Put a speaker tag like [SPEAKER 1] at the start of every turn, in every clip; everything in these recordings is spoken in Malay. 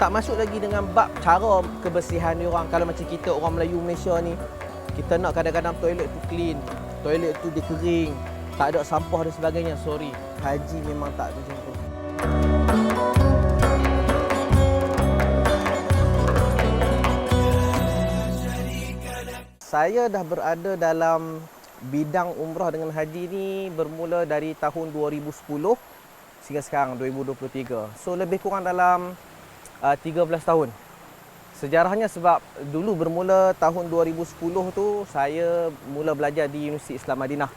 [SPEAKER 1] Tak masuk lagi dengan bab cara kebersihan dia orang. Kalau macam kita orang Melayu Malaysia ni, kita nak kadang-kadang toilet tu clean, toilet tu dia kering, tak ada sampah dan sebagainya. Sorry, haji memang tak macam tu. Saya dah berada dalam bidang umrah dengan haji ni bermula dari tahun 2010 sehingga sekarang 2023. So lebih kurang dalam 13 tahun. Sejarahnya sebab dulu bermula tahun 2010 tu saya mula belajar di Universiti Islam Madinah.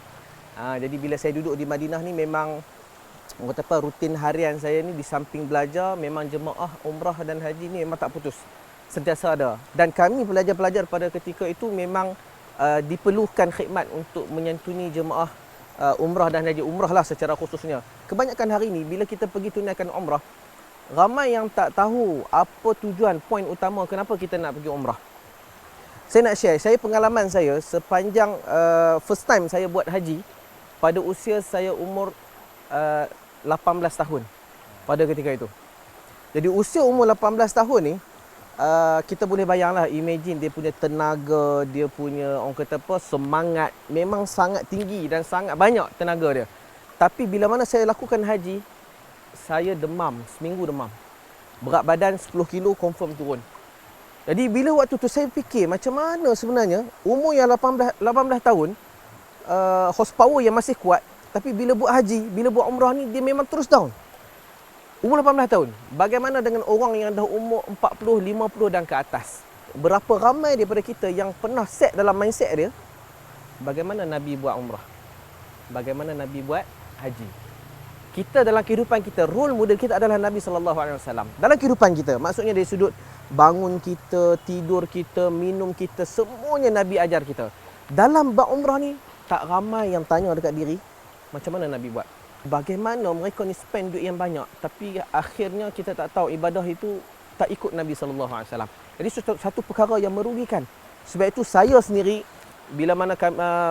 [SPEAKER 1] Jadi bila saya duduk di Madinah ni memang orang kata apa, rutin harian saya ni di samping belajar memang jemaah umrah dan haji ni memang tak putus. Sentiasa ada. Dan kami pelajar-pelajar pada ketika itu memang diperlukan khidmat untuk menyantuni jemaah umrah dan haji. Umrah lah secara khususnya. Kebanyakan hari ni bila kita pergi tunaikan umrah, ramai yang tak tahu apa tujuan, poin utama kenapa kita nak pergi umrah. Saya nak share, pengalaman saya sepanjang first time saya buat haji pada usia saya umur 18 tahun pada ketika itu. Jadi usia umur 18 tahun ni, kita boleh bayanglah, imagine dia punya tenaga, dia punya orang kata apa, semangat memang sangat tinggi dan sangat banyak tenaga dia. Tapi bila mana saya lakukan haji, saya demam, seminggu demam. Berat badan 10 kilo confirm turun. Jadi bila waktu tu saya fikir macam mana sebenarnya umur yang 18 tahun, horsepower yang masih kuat, tapi bila buat haji, bila buat umrah ni dia memang terus down. Umur 18 tahun. Bagaimana dengan orang yang dah umur 40, 50 dan ke atas? Berapa ramai daripada kita yang pernah set dalam mindset dia, bagaimana Nabi buat umrah? Bagaimana Nabi buat haji? Kita dalam kehidupan kita, role model kita adalah Nabi SAW. Dalam kehidupan kita, maksudnya dari sudut bangun kita, tidur kita, minum kita, semuanya Nabi ajar kita. Dalam bab umrah ni, tak ramai yang tanya dekat diri, macam mana Nabi buat? Bagaimana mereka ni spend duit yang banyak, tapi akhirnya kita tak tahu ibadah itu tak ikut Nabi SAW. Jadi satu perkara yang merugikan. Sebab itu saya sendiri, bila mana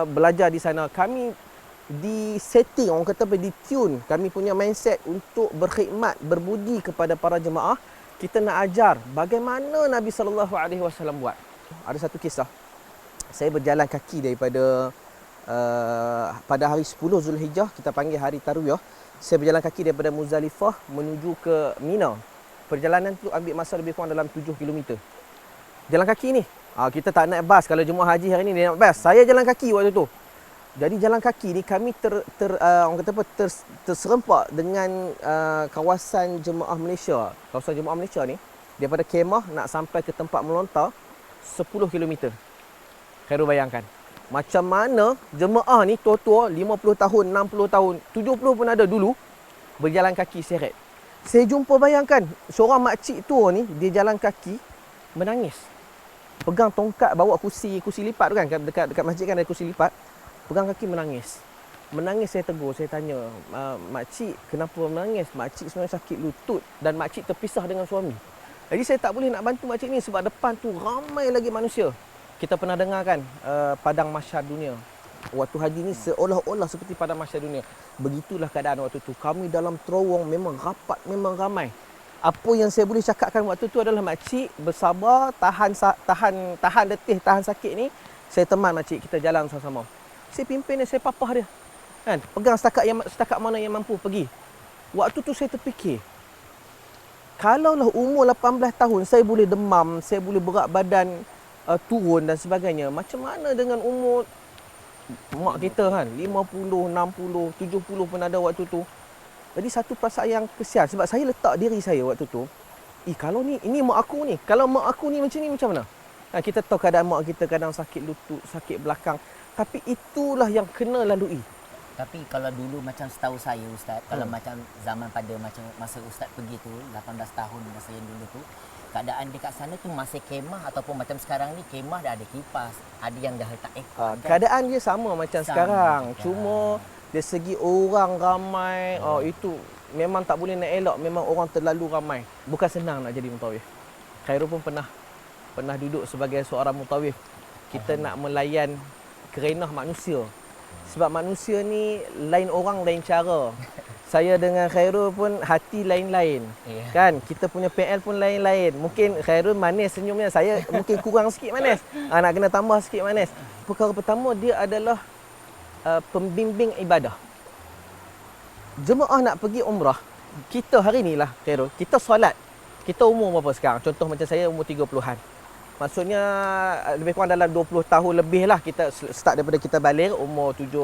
[SPEAKER 1] belajar di sana, kami di setting, orang kata di tune, kami punya mindset untuk berkhidmat, berbudi kepada para jemaah. Kita nak ajar bagaimana Nabi SAW buat. Ada satu kisah, saya berjalan kaki daripada pada hari 10 Zulhijjah, kita panggil hari Tarwiyah. Saya berjalan kaki daripada Muzdalifah menuju ke Mina. Perjalanan tu ambil masa lebih kurang dalam 7 km. Jalan kaki ni, kita tak naik bas. Kalau jemaah haji hari ni dia naik bas. Saya jalan kaki waktu tu. Jadi jalan kaki ni kami orang kata apa, terserempak dengan kawasan jemaah Malaysia. Kawasan jemaah Malaysia ni daripada kemah nak sampai ke tempat melontar 10 km. Khairul bayangkan. Macam mana jemaah ni tua-tua 50 tahun, 60 tahun, 70 pun ada dulu berjalan kaki seret. Saya jumpa, bayangkan, seorang makcik tua ni dia jalan kaki menangis. Pegang tongkat, bawa kursi lipat tu kan, dekat masjid kan ada kursi lipat. Pegang kaki menangis. Menangis, saya tegur, saya tanya, "Makcik, kenapa menangis?" Makcik sebenarnya sakit lutut dan makcik terpisah dengan suami. Jadi saya tak boleh nak bantu makcik ni sebab depan tu ramai lagi manusia. Kita pernah dengar kan padang mahsyar dunia. Waktu haji ni seolah-olah seperti padang mahsyar dunia. Begitulah keadaan waktu tu. Kami dalam terowong memang rapat, memang ramai. Apa yang saya boleh cakapkan waktu tu adalah makcik bersabar, tahan letih, tahan sakit ni. Saya teman makcik, kita jalan sama-sama. Saya pimpin dia, saya papah dia. Kan? Pegang setakat mana yang mampu pergi. Waktu tu saya terfikir, kalaulah umur 18 tahun saya boleh demam, saya boleh berat badan turun dan sebagainya, macam mana dengan umur mak kita kan, 50, 60, 70 pun ada waktu tu. Jadi satu perasaan yang kesian sebab saya letak diri saya waktu tu, kalau ini mak aku ni, kalau mak aku ni macam ni macam mana? Kita tahu keadaan mak kita kadang sakit lutut, sakit belakang, tapi itulah yang kena lalui.
[SPEAKER 2] Tapi kalau dulu macam setahu saya Ustaz, kalau macam zaman pada macam masa Ustaz pergi tu 18 tahun masa yang dulu tu, keadaan dekat sana tu masih kemah ataupun macam sekarang ni kemah dah ada kipas, ada yang dah letak aircon.
[SPEAKER 1] Keadaan dia sama macam sekarang. Cuma dari segi orang ramai, itu memang tak boleh nak elak, memang orang terlalu ramai. Bukan senang nak jadi mutawif. Khairul pun pernah duduk sebagai seorang mutawif. Kita nak melayan kerenah manusia. Sebab manusia ni lain orang, lain cara. Saya dengan Khairul pun hati lain-lain.
[SPEAKER 2] Ya.
[SPEAKER 1] Kan? Kita punya PL pun lain-lain. Mungkin Khairul manis senyumnya, saya mungkin kurang sikit manis. Nak kena tambah sikit manis. Perkara pertama, dia adalah pembimbing ibadah. Jemaah nak pergi umrah, kita hari ni lah Khairul, kita solat. Kita umur berapa sekarang? Contoh macam saya umur 30-an. Maksudnya lebih kurang dalam 20 tahun lebih lah kita start daripada kita balik umur 7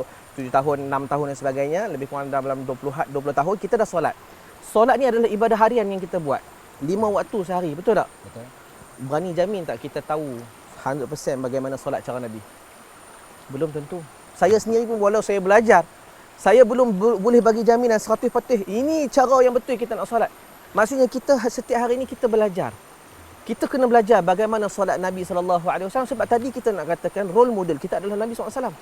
[SPEAKER 1] tahun, 6 tahun dan sebagainya. Lebih kurang dalam 20 tahun kita dah solat. Solat ni adalah ibadah harian yang kita buat. 5 waktu sehari, betul tak?
[SPEAKER 2] Betul.
[SPEAKER 1] Berani jamin tak kita tahu 100% bagaimana solat cara Nabi? Belum tentu. Saya sendiri pun walau saya belajar, saya belum boleh bagi jaminan 100% ini cara yang betul kita nak solat. Maksudnya kita setiap hari ni kita belajar. Kita kena belajar bagaimana solat Nabi SAW sebab tadi kita nak katakan role model kita adalah Nabi SAW.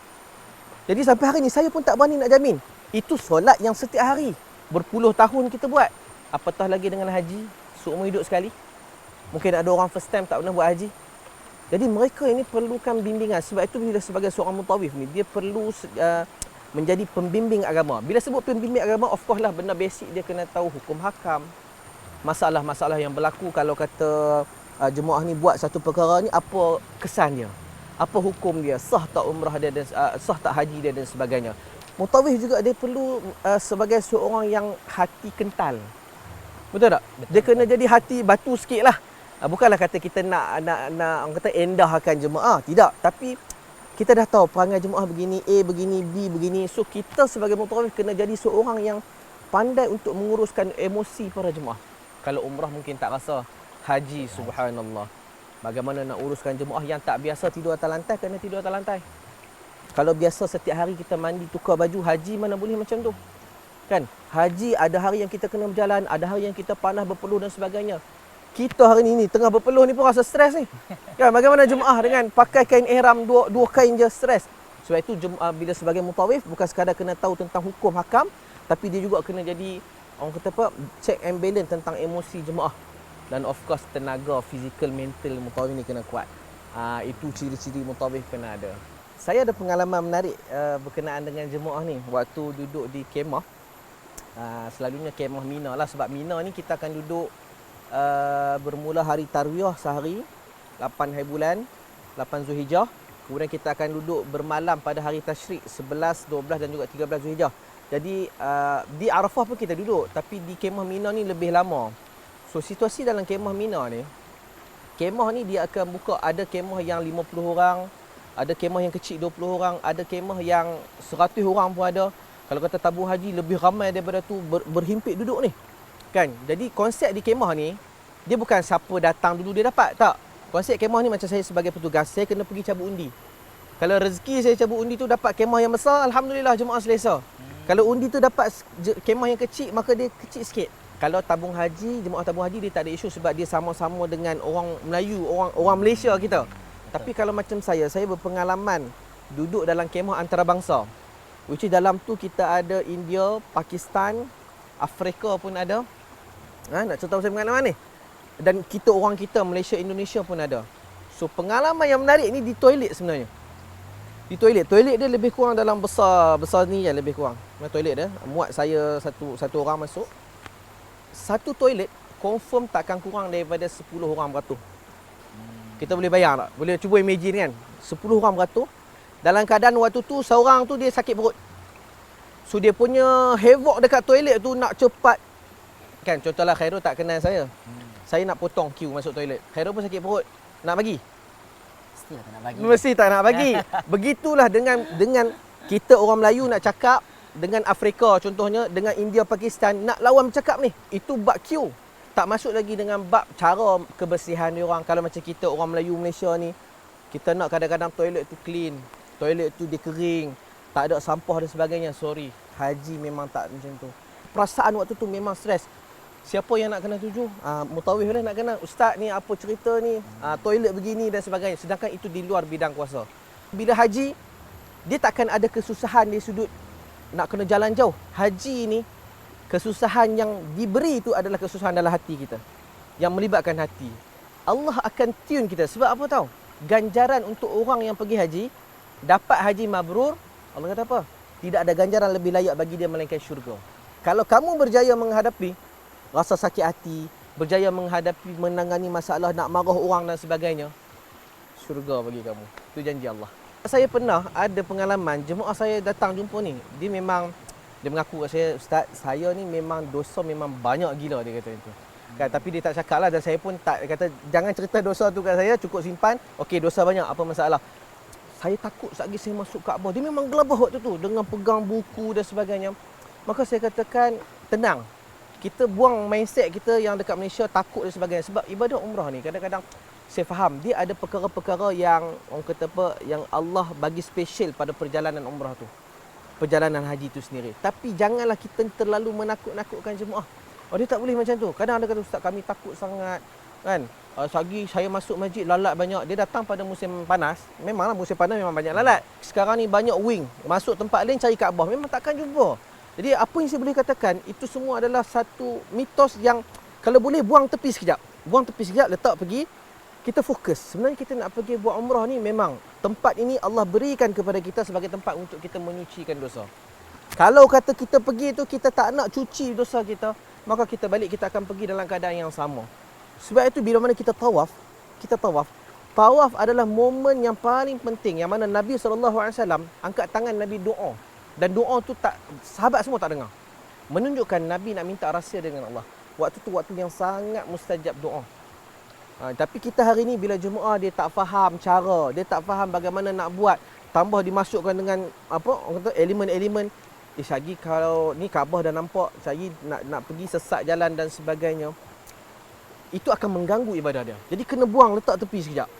[SPEAKER 1] Jadi sampai hari ni saya pun tak berani nak jamin. Itu solat yang setiap hari. Berpuluh tahun kita buat. Apatah lagi dengan haji, seumur hidup sekali. Mungkin ada orang first time tak pernah buat haji. Jadi mereka ini perlukan bimbingan. Sebab itu bila sebagai seorang mutawif ni, dia perlu menjadi pembimbing agama. Bila sebut pembimbing agama, of course lah benda basic dia kena tahu hukum hakam. Masalah-masalah yang berlaku kalau kata jemaah ni buat satu perkara ni, apa kesan dia? Apa hukum dia? Sah tak umrah dia dan sah tak haji dia dan sebagainya. Mutawif juga dia perlu sebagai seorang yang hati kental. Betul tak? Betul, dia kena jadi hati batu sikit lah. Bukanlah kata kita nak orang kata endahkan jemaah. Tidak. Tapi kita dah tahu perangai jemaah begini, A begini, B begini. So kita sebagai mutawif kena jadi seorang yang pandai untuk menguruskan emosi para jemaah. Kalau umrah mungkin tak rasa, haji subhanallah. Bagaimana nak uruskan jemaah yang tak biasa tidur atas lantai, kena tidur atas lantai. Kalau biasa setiap hari kita mandi tukar baju, haji mana boleh macam tu. Kan? Haji ada hari yang kita kena berjalan, ada hari yang kita panas berpeluh dan sebagainya. Kita hari ni tengah berpeluh ni pun rasa stres ni. Kan? Bagaimana jemaah dengan pakai kain ihram dua kain je stres. Sebab itu jemaah bila sebagai mutawif bukan sekadar kena tahu tentang hukum hakam, tapi dia juga kena jadi orang kata apa, check and balance tentang emosi jemaah. Dan of course tenaga fizikal mental mutawif ni kena kuat. Itu ciri-ciri mutawif kena ada. Saya ada pengalaman menarik berkenaan dengan jemaah ni waktu duduk di kemah. Selalunya kemah Mina lah, sebab Mina ni kita akan duduk bermula hari tarwiyah sehari 8 hari bulan 8 Zulhijjah. Kemudian kita akan duduk bermalam pada hari tasyrik 11, 12 dan juga 13 Zulhijjah. Jadi di Arafah pun kita duduk, tapi di kemah Mina ni lebih lama. So situasi dalam kemah Mina ni, kemah ni dia akan buka, ada kemah yang 50 orang, ada kemah yang kecil 20 orang, ada kemah yang 100 orang pun ada. Kalau kata tabung haji lebih ramai daripada tu berhimpit duduk ni. Kan? Jadi konsep di kemah ni, dia bukan siapa datang dulu dia dapat, tak. Konsep kemah ni macam saya sebagai petugas, saya kena pergi cabut undi. Kalau rezeki saya cabut undi tu dapat kemah yang besar, alhamdulillah jemaah selesa. Kalau undi tu dapat kemah yang kecil, maka dia kecil sikit. Kalau tabung haji, jemaah tabung haji dia tak ada isu sebab dia sama-sama dengan orang Melayu, orang Malaysia kita. Tapi kalau macam saya berpengalaman duduk dalam kemah antarabangsa. Which is dalam tu kita ada India, Pakistan, Afrika pun ada. Nak cerita pasal pengalaman ni? Dan orang kita Malaysia, Indonesia pun ada. So pengalaman yang menarik ni di toilet sebenarnya. Di toilet dia lebih kurang dalam besar ni je lebih kurang. Toilet dia muat saya satu orang masuk. Satu toilet confirm takkan kurang daripada 10 orang beratur. Kita boleh bayang tak? Boleh cuba imagine kan? 10 orang beratur. Dalam keadaan waktu tu seorang tu dia sakit perut. So dia punya havoc dekat toilet tu nak cepat. Kan contohlah Khairul tak kenal saya. Saya nak potong queue masuk toilet. Khairul pun sakit perut. Nak bagi?
[SPEAKER 2] Mestilah tak nak bagi.
[SPEAKER 1] Mesti tak nak bagi. Begitulah dengan kita orang Melayu nak cakap dengan Afrika contohnya, dengan India, Pakistan nak lawan bercakap ni. Itu bab queue. Tak masuk lagi dengan bab cara kebersihan dia orang. Kalau macam kita orang Melayu Malaysia ni, kita nak kadang-kadang toilet tu clean, toilet tu dia kering, tak ada sampah dan sebagainya. Sorry, haji memang tak macam tu. Perasaan waktu tu memang stres. Siapa yang nak kena tuju? Mutawif lah nak kena. Ustaz ni apa cerita ni? Toilet begini dan sebagainya. Sedangkan itu di luar bidang kuasa. Bila haji, dia takkan ada kesusahan di sudut nak kena jalan jauh. Haji ni, kesusahan yang diberi itu adalah kesusahan dalam hati kita. Yang melibatkan hati. Allah akan tune kita. Sebab apa tahu? Ganjaran untuk orang yang pergi haji, dapat haji mabrur, Allah kata apa? Tidak ada ganjaran lebih layak bagi dia melainkan syurga. Kalau kamu berjaya menghadapi rasa sakit hati, berjaya menghadapi menangani masalah, nak marah orang dan sebagainya, syurga bagi kamu. Itu janji Allah. Saya pernah ada pengalaman jemaah saya datang jumpa ni. Dia mengaku kat saya, "Ustaz, saya ni memang dosa memang banyak gila," dia kata itu. Kan, tapi dia tak cakap lah dan saya pun tak, dia kata jangan cerita dosa tu kat saya, cukup simpan. Okey, dosa banyak, apa masalah? Saya takut lagi saya masuk Kaabah. Dia memang gelabah waktu tu dengan pegang buku dan sebagainya. Maka saya katakan, tenang. Kita buang mindset kita yang dekat Malaysia takut dan sebagainya. Sebab ibadah umrah ni kadang-kadang saya faham dia ada perkara-perkara yang orang kata apa, yang Allah bagi special pada perjalanan umrah tu. Perjalanan haji tu sendiri. Tapi janganlah kita terlalu menakut-nakutkan jemaah. Oh, dia tak boleh macam tu. Kadang ada kata, "Ustaz, kami takut sangat." Kan? Sagi saya masuk masjid lalat banyak. Dia datang pada musim panas. Memanglah musim panas memang banyak lalat. Sekarang ni banyak wing. Masuk tempat lain cari Kaabah. Memang takkan jumpa. Jadi apa yang saya boleh katakan, itu semua adalah satu mitos yang kalau boleh buang tepi sekejap. Buang tepi sekejap, letak pergi. Kita fokus. Sebenarnya kita nak pergi buat umrah ni memang tempat ini Allah berikan kepada kita sebagai tempat untuk kita menyucikan dosa. Kalau kata kita pergi tu kita tak nak cuci dosa kita, maka kita balik kita akan pergi dalam keadaan yang sama. Sebab itu bila mana kita tawaf, tawaf adalah momen yang paling penting yang mana Nabi SAW angkat tangan Nabi doa. Dan doa tu tak, sahabat semua tak dengar. Menunjukkan Nabi nak minta rahsia dengan Allah. Waktu tu waktu yang sangat mustajab doa. Tapi kita hari ni bila jemaah dia tak faham cara, dia tak faham bagaimana nak buat, tambah dimasukkan dengan apa orang kata elemen-elemen. Lagi kalau ni Kaabah dah nampak, saya nak pergi sesat jalan dan sebagainya. Itu akan mengganggu ibadah dia. Jadi kena buang, letak tepi sekejap.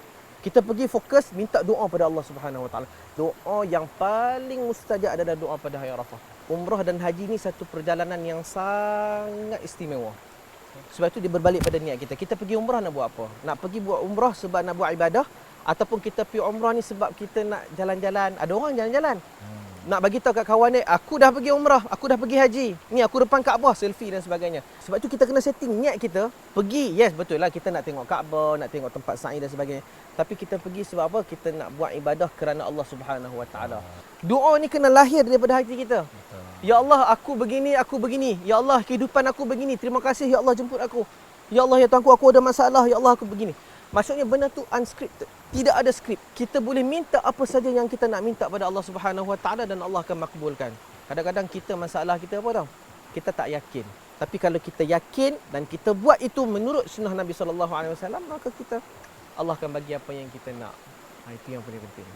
[SPEAKER 1] Kita pergi fokus minta doa pada Allah Subhanahu Wa Taala. Doa yang paling mustajab adalah doa pada hari Arafah. Umrah dan haji ni satu perjalanan yang sangat istimewa. Sebab itu dia berbalik pada niat kita. Kita pergi umrah nak buat apa? Nak pergi buat umrah sebab nak buat ibadah, ataupun kita pergi umrah ni sebab kita nak jalan-jalan. Ada orang jalan-jalan. Nak bagi tahu kat kawan dia, aku dah pergi umrah, aku dah pergi haji. Ni aku depan Kaabah, selfie dan sebagainya. Sebab tu kita kena setting niat kita pergi. Yes, betul lah kita nak tengok Kaabah, nak tengok tempat sa'i dan sebagainya. Tapi kita pergi sebab apa? Kita nak buat ibadah kerana Allah Subhanahu Wa Taala. Doa ni kena lahir daripada hati kita. Ya Allah, aku begini, aku begini. Ya Allah, kehidupan aku begini. Terima kasih ya Allah jemput aku. Ya Allah, ya Tuhanku, aku ada masalah. Ya Allah, aku begini. Maksudnya benda tu unscripted. Tidak ada skrip. Kita boleh minta apa saja yang kita nak minta pada Allah Subhanahu Wa Taala dan Allah akan makbulkan. Kadang-kadang kita masalah kita apa tau? Kita tak yakin. Tapi kalau kita yakin dan kita buat itu menurut sunnah Nabi SAW, maka Allah akan bagi apa yang kita nak. Itu yang paling penting.